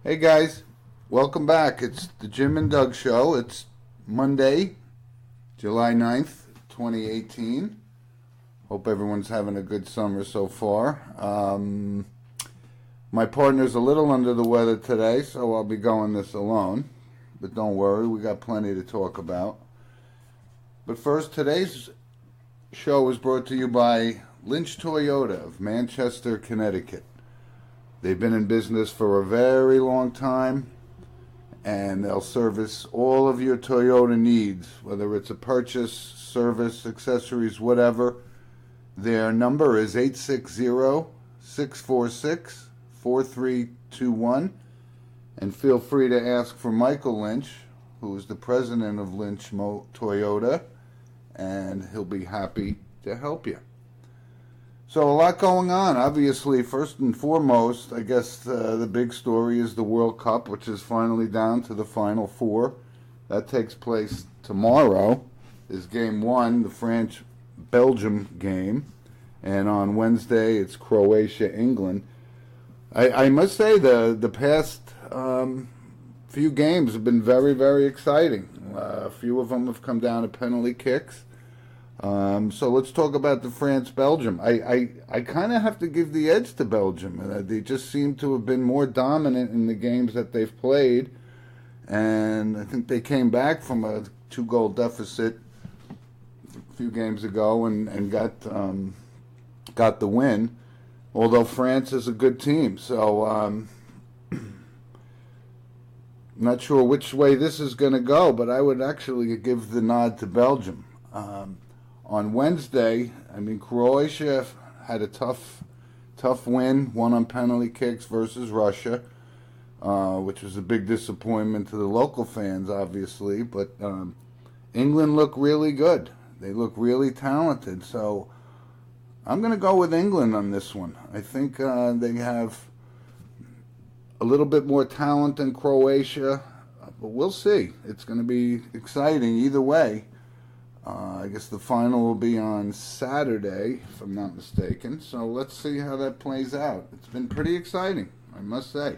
Hey guys, welcome back. It's the Jim and Doug Show. It's Monday, July 9th, 2018. Hope everyone's having a good summer so far. My partner's a little under the weather today, so I'll be going this alone. But don't worry, we got plenty to talk about. But first, today's show is brought to you by Lynch Toyota of Manchester, Connecticut. They've been in business for a very long time, and they'll service all of your Toyota needs, whether it's a purchase, service, accessories, whatever. Their number is 860-646-4321, and feel free to ask for Michael Lynch, who is the president of Lynch Toyota, and he'll be happy to help you. So a lot going on. Obviously, first and foremost, I guess the big story is the World Cup, which is finally down to the Final Four. That takes place tomorrow, is Game 1, the France-Belgium game. And on Wednesday, it's Croatia-England. I must say the past few games have been very, very exciting. A few of them have come down to penalty kicks. So let's talk about the France-Belgium. I kind of have to give the edge to Belgium. They just seem to have been more dominant in the games that they've played. And I think they came back from a 2-goal deficit a few games ago and got the win. Although France is a good team. So I'm not sure which way this is going to go, but I would actually give the nod to Belgium. On Wednesday, Croatia had a tough win, won on penalty kicks versus Russia, which was a big disappointment to the local fans, obviously. But England looked really good. They look really talented. So I'm going to go with England on this one. I think they have a little bit more talent than Croatia, but we'll see. It's going to be exciting either way. I guess the final will be on Saturday, if I'm not mistaken. So let's see how that plays out. It's been pretty exciting, I must say.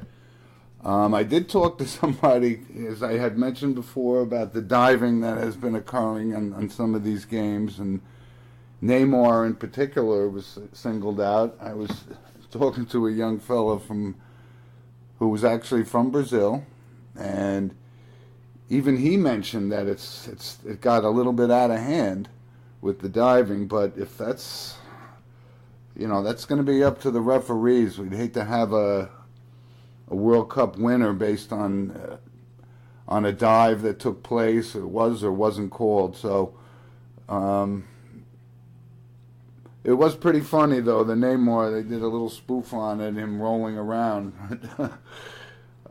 I did talk to somebody, as I had mentioned before, about the diving that has been occurring on some of these games. And Neymar in particular was singled out. I was talking to a young fellow who was actually from Brazil, and even he mentioned that it got a little bit out of hand with the diving, but if that's going to be up to the referees. We'd hate to have a World Cup winner based on a dive that took place or was or wasn't called. So it was pretty funny though. The Neymar, they did a little spoof on it, him rolling around.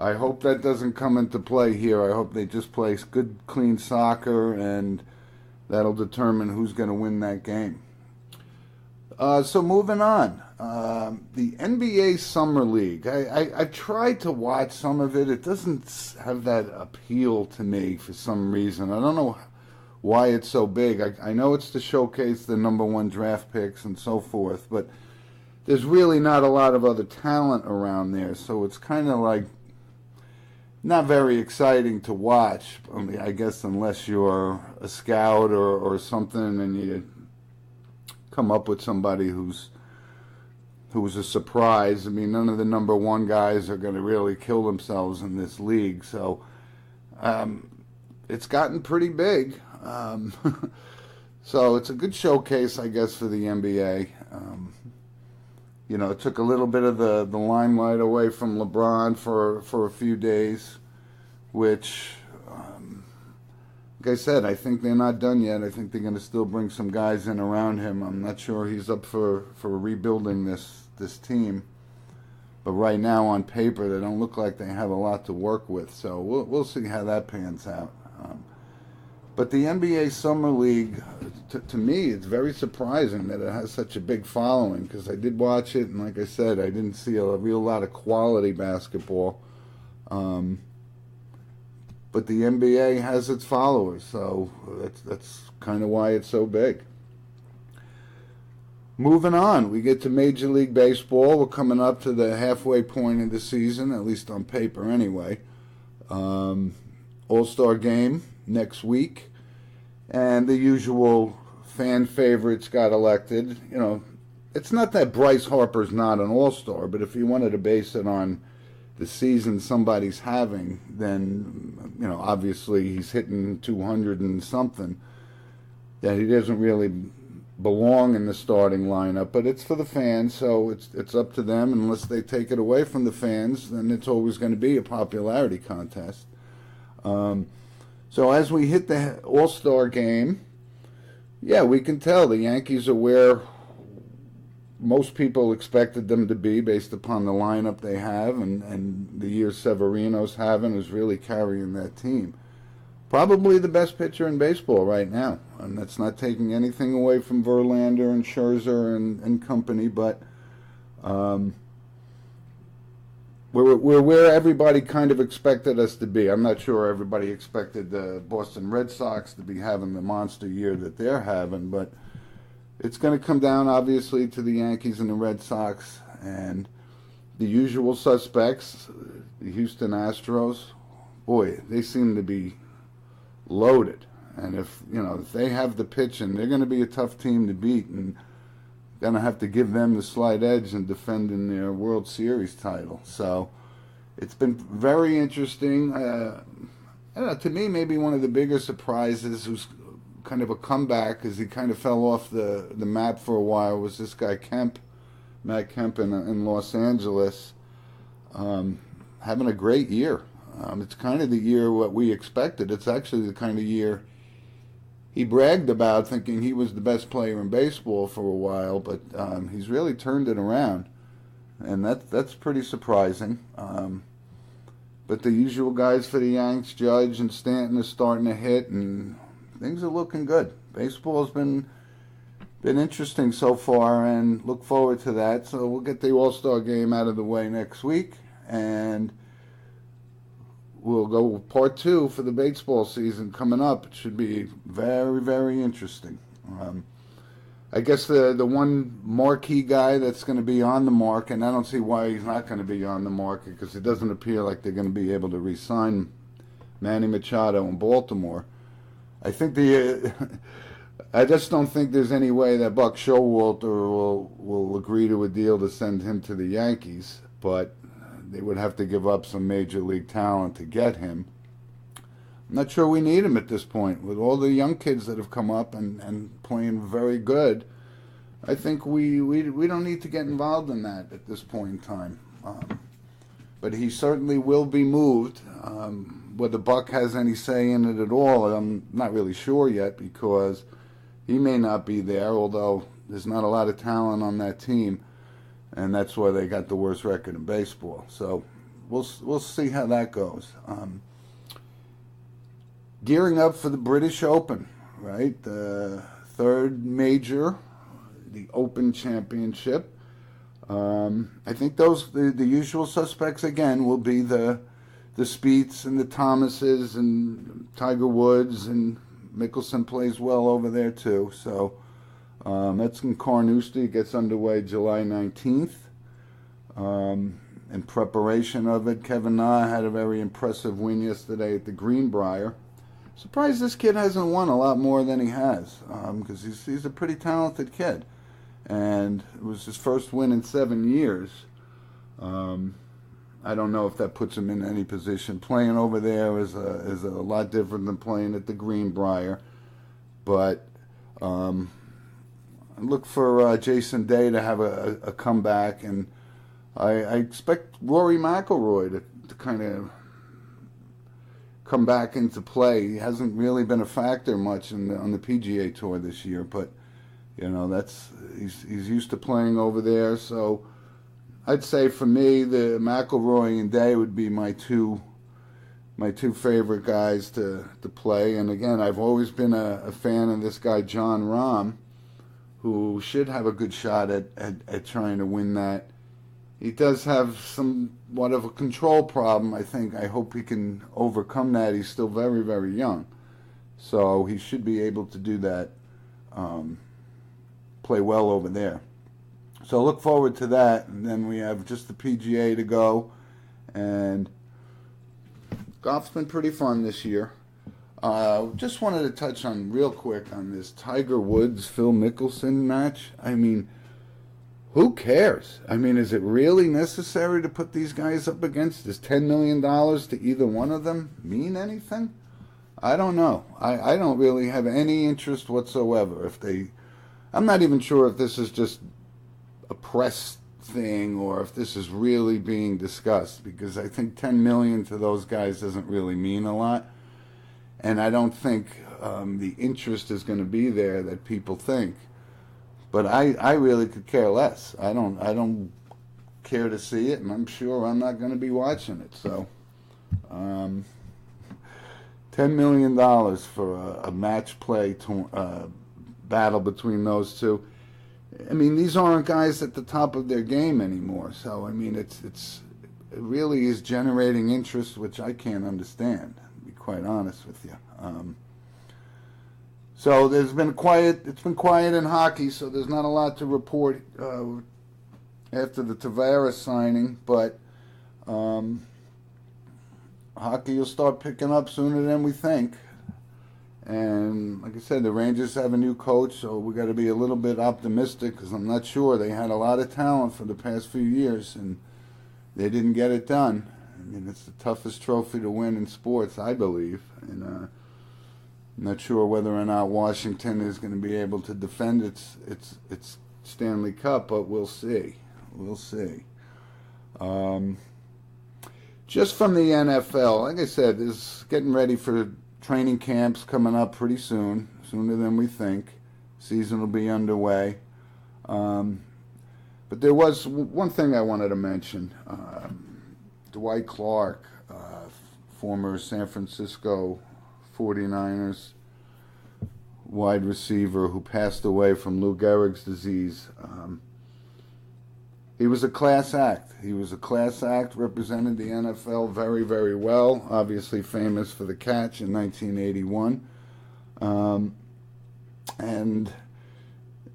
I hope that doesn't come into play here. I hope they just play good, clean soccer, and that'll determine who's going to win that game. So moving on, the NBA Summer League. I tried to watch some of it. It doesn't have that appeal to me for some reason. I don't know why it's so big. I know it's to showcase the number one draft picks and so forth, but there's really not a lot of other talent around there, so it's kind of like not very exciting to watch. I guess unless you're a scout or something and you come up with somebody who's a surprise. None of the number one guys are going to really kill themselves in this league. So it's gotten pretty big. So it's a good showcase, I guess, for the NBA. It took a little bit of the limelight away from LeBron for a few days, which, like I said, I think they're not done yet. I think they're going to still bring some guys in around him. I'm not sure he's up for rebuilding this team. But right now, on paper, they don't look like they have a lot to work with. So we'll see how that pans out. But the NBA Summer League, to me, it's very surprising that it has such a big following, because I did watch it, and like I said, I didn't see a real lot of quality basketball. But the NBA has its followers, so that's kind of why it's so big. moving on, we get to Major League Baseball. We're coming up to the halfway point of the season, at least on paper anyway. All-Star game next week, and the usual fan favorites got elected. You know, it's not that Bryce Harper's not an all-star, but if you wanted to base it on the season somebody's having, then, you know, obviously he's hitting 200 and something, that he doesn't really belong in the starting lineup. But it's for the fans, so it's up to them. Unless they take it away from the fans, then it's always going to be a popularity contest. So as we hit the All-Star game, yeah, we can tell the Yankees are where most people expected them to be based upon the lineup they have and the year Severino's having, who's really carrying that team. Probably the best pitcher in baseball right now, and that's not taking anything away from Verlander and Scherzer and company, but we're where everybody kind of expected us to be. I'm not sure everybody expected the Boston Red Sox to be having the monster year that they're having, but it's going to come down, obviously, to the Yankees and the Red Sox and the usual suspects, the Houston Astros. Boy, they seem to be loaded. And if they have the pitching, they're going to be a tough team to beat and going to have to give them the slight edge in defending their World Series title. So it's been very interesting. To me, maybe one of the bigger surprises was kind of a comeback, as he kind of fell off the map for a while, was this guy Matt Kemp in Los Angeles, having a great year. It's kind of the year what we expected. It's actually the kind of year he bragged about, thinking he was the best player in baseball for a while, but he's really turned it around, and that's pretty surprising. But the usual guys for the Yanks, Judge and Stanton, are starting to hit, and things are looking good. Baseball's been interesting so far, and look forward to that. So we'll get the All-Star game out of the way next week, and we'll go with part 2 for the baseball season coming up. It should be very, very interesting. I guess the one marquee guy that's going to be on the market, and I don't see why he's not going to be on the market, because it doesn't appear like they're going to be able to re-sign Manny Machado in Baltimore. I think I just don't think there's any way that Buck Showalter will agree to a deal to send him to the Yankees, but they would have to give up some major league talent to get him. I'm not sure we need him at this point. With all the young kids that have come up and playing very good, I think we don't need to get involved in that at this point in time. But he certainly will be moved. Whether Buck has any say in it at all, I'm not really sure yet, because he may not be there, although there's not a lot of talent on that team, and that's why they got the worst record in baseball. So we'll see how that goes. Gearing up for the British Open, right? The third major, the Open Championship. I think the usual suspects again will be the Spieths and the Thomases and Tiger Woods, and Mickelson plays well over there too. So that's in Carnoustie. It gets underway July 19th. In preparation of it, Kevin Na had a very impressive win yesterday at the Greenbrier. Surprised this kid hasn't won a lot more than he has, because he's a pretty talented kid. And it was his first win in 7 years. I don't know if that puts him in any position. Playing over there is a lot different than playing at the Greenbrier. But look for Jason Day to have a comeback, and I expect Rory McIlroy to kind of come back into play. He hasn't really been a factor much on the PGA Tour this year, but he's used to playing over there. So I'd say for me, the McIlroy and Day would be my two favorite guys to play. And again, I've always been a fan of this guy Jon Rahm, who should have a good shot at trying to win that. He does have somewhat of a control problem, I think. I hope he can overcome that. He's still very, very young. So he should be able to do that, play well over there. So look forward to that. And then we have just the PGA to go. And golf's been pretty fun this year. Just wanted to touch on real quick on this Tiger Woods Phil Mickelson match. I mean, who cares? I mean, is it really necessary to put these guys up against? Does $10 million to either one of them mean anything? I don't know. I don't really have any interest whatsoever. I'm not even sure if this is just a press thing or if this is really being discussed, because I think 10 million to those guys doesn't really mean a lot, and I don't think the interest is going to be there that people think. But I really could care less. I don't care to see it, and I'm sure I'm not going to be watching it. So $10 million for a match play battle between those two. I mean, these aren't guys at the top of their game anymore. So I mean, it really is generating interest, which I can't understand, to be quite honest with you. So it's been quiet in hockey, so there's not a lot to report after the Tavares signing, but hockey will start picking up sooner than we think. And like I said, the Rangers have a new coach, so we got to be a little bit optimistic, because I'm not sure. They had a lot of talent for the past few years, and they didn't get it done. I mean, it's the toughest trophy to win in sports, I believe. And I'm not sure whether or not Washington is going to be able to defend its Stanley Cup, but we'll see. We'll see. Just from the NFL, like I said, is getting ready for training camps coming up pretty soon, sooner than we think. Season will be underway. But there was one thing I wanted to mention. Dwight Clark, former San Francisco 49ers wide receiver who passed away from Lou Gehrig's disease. He was a class act. He was a class act, represented the NFL very, very well. Obviously famous for the catch in 1981. And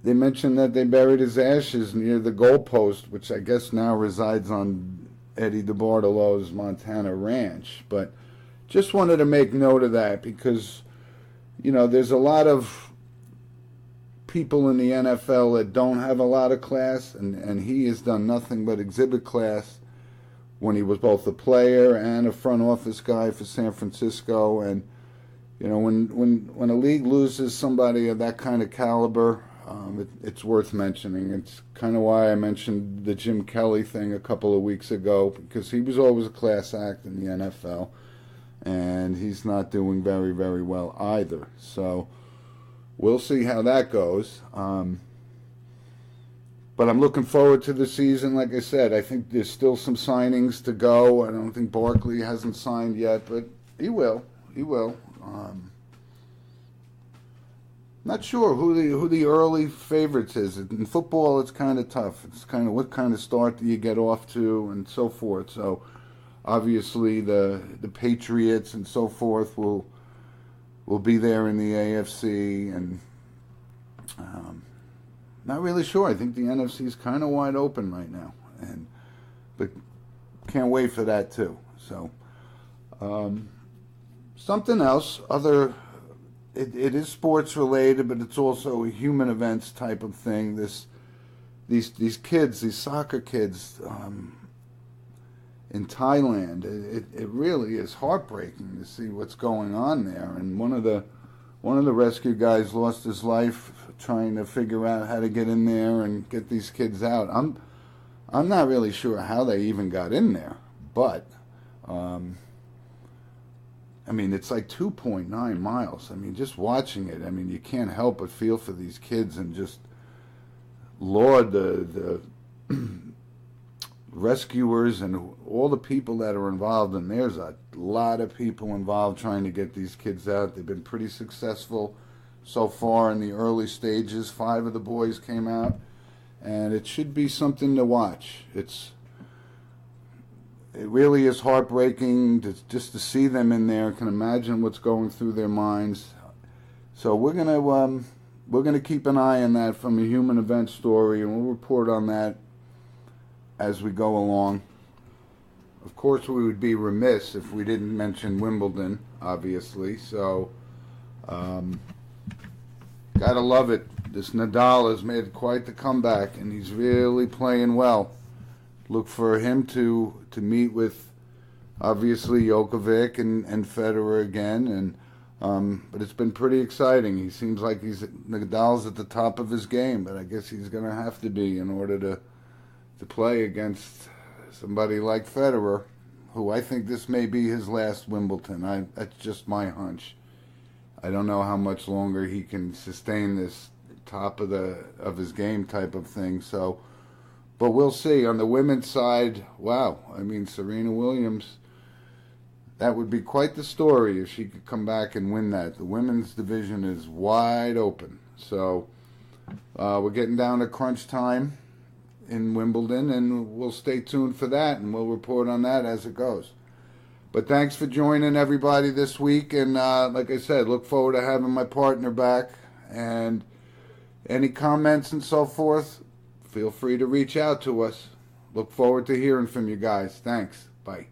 they mentioned that they buried his ashes near the goalpost, which I guess now resides on Eddie DeBartolo's Montana ranch. But just wanted to make note of that, because, you know, there's a lot of people in the NFL that don't have a lot of class, and he has done nothing but exhibit class when he was both a player and a front office guy for San Francisco. And you know, when a league loses somebody of that kind of caliber, it's worth mentioning. It's kind of why I mentioned the Jim Kelly thing a couple of weeks ago, because he was always a class act in the NFL, and he's not doing very, very well either. So we'll see how that goes. But I'm looking forward to the season. Like I said, I think there's still some signings to go. I don't think Barkley hasn't signed yet, but he will. He will. Not sure who the early favorites is. In football, it's kind of tough. It's kind of what kind of start do you get off to and so forth. So obviously the Patriots and so forth will be there in the AFC, and not really sure. I think the NFC is kind of wide open right now, but can't wait for that too. So something else, it is sports related, but it's also a human events type of thing. These kids, these soccer kids in Thailand, it really is heartbreaking to see what's going on there. And one of the rescue guys lost his life trying to figure out how to get in there and get these kids out. I'm not really sure how they even got in there, but I mean, it's like 2.9 miles. I mean, just watching it, I mean, you can't help but feel for these kids and just laud the rescuers and all the people that are involved. And there's a lot of people involved trying to get these kids out. They've been pretty successful so far in the early stages. 5 of the boys came out, and it should be something to watch. It really is heartbreaking just to see them in there. I can imagine what's going through their minds. So we're going to we're going to keep an eye on that from a human event story, and we'll report on that as we go along. Of course, we would be remiss if we didn't mention Wimbledon, obviously. So, gotta love it. This Nadal has made quite the comeback, and he's really playing well. Look for him to meet with, obviously, Djokovic and Federer again, but it's been pretty exciting. He seems like Nadal's at the top of his game, but I guess he's going to have to be in order to play against somebody like Federer, who I think this may be his last Wimbledon. That's just my hunch. I don't know how much longer he can sustain this top of his game type of thing. So, but we'll see. On the women's side, wow. I mean, Serena Williams, that would be quite the story if she could come back and win that. The women's division is wide open. So we're getting down to crunch time in Wimbledon, and we'll stay tuned for that, and we'll report on that as it goes. But thanks for joining everybody this week, and like I said, look forward to having my partner back, and any comments and so forth, feel free to reach out to us. Look forward to hearing from you guys. Thanks. Bye.